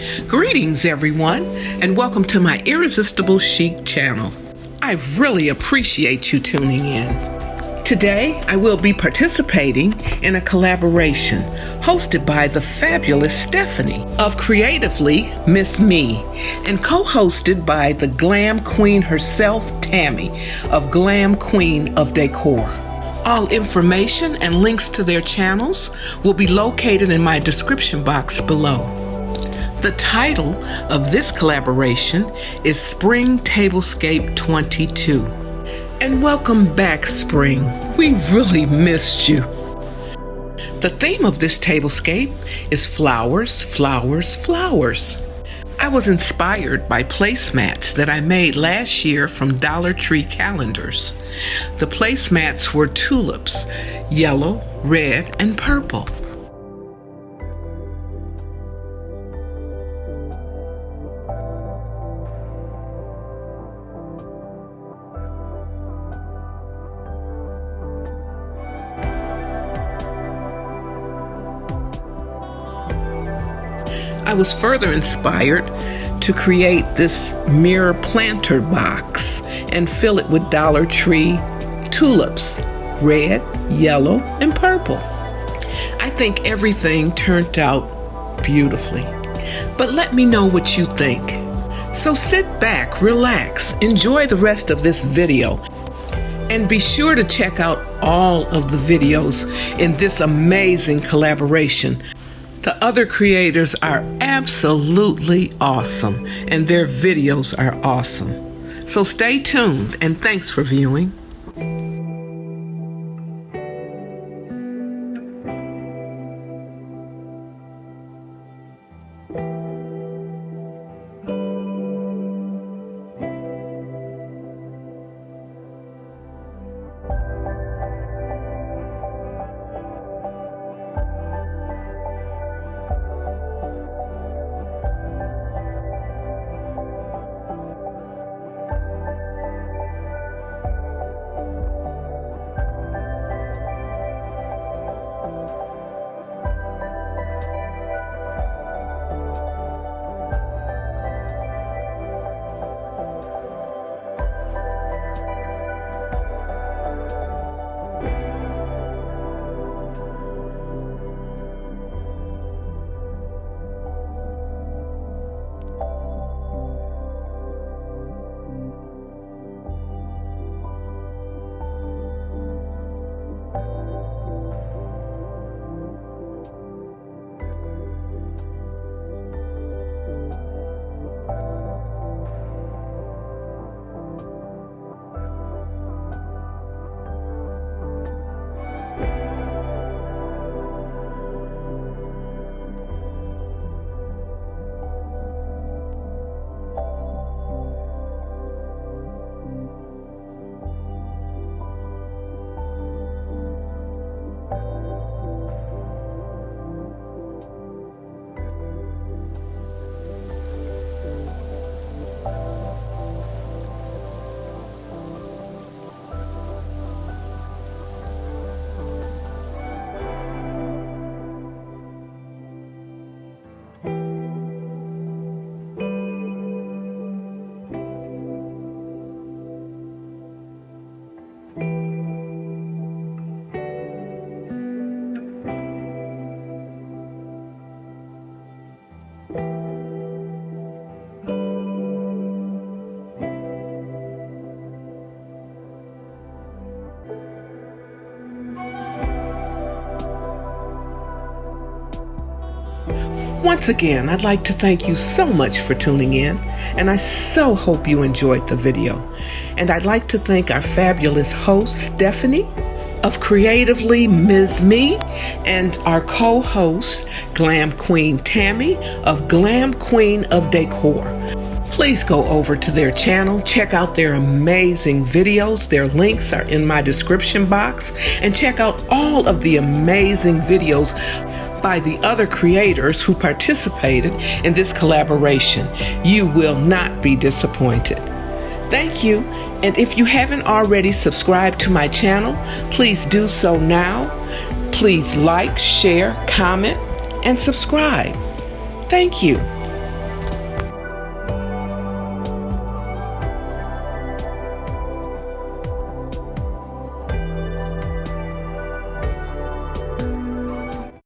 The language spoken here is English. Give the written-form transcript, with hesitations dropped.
Greetings everyone, and welcome to my Irresistible Chic channel. I really appreciate you tuning in. Today I will be participating in a collaboration hosted by the fabulous Stephanie of Creatively Miss Me and co-hosted by the Glam Queen herself, Tammy of Glam Queen of Decor. All information and links to their channels will be located in my description box below. The title of this collaboration is Spring Tablescape 22. And welcome back, Spring. We really missed you. The theme of this tablescape is flowers, flowers, flowers. I was inspired by placemats that I made last year from Dollar Tree calendars. The placemats were tulips, yellow, red, and purple. I was further inspired to create this mirror planter box and fill it with Dollar Tree tulips, red, yellow, and purple. I think everything turned out beautifully, but let me know what you think. So sit back, relax, enjoy the rest of this video, and be sure to check out all of the videos in this amazing collaboration. The other creators are absolutely awesome, and their videos are awesome. So stay tuned, and thanks for viewing. Once again, I'd like to thank you so much for tuning in, and I so hope you enjoyed the video. And I'd like to thank our fabulous host, Stephanie of Creatively Miss Me, and our co-host, Glam Queen Tammy of Glam Queen of Decor. Please go over to their channel, check out their amazing videos. Their links are in my description box, and check out all of the amazing videos by the other creators who participated in this collaboration. You will not be disappointed. Thank you, and if you haven't already subscribed to my channel, please do so now. Please like, share, comment, and subscribe. Thank you.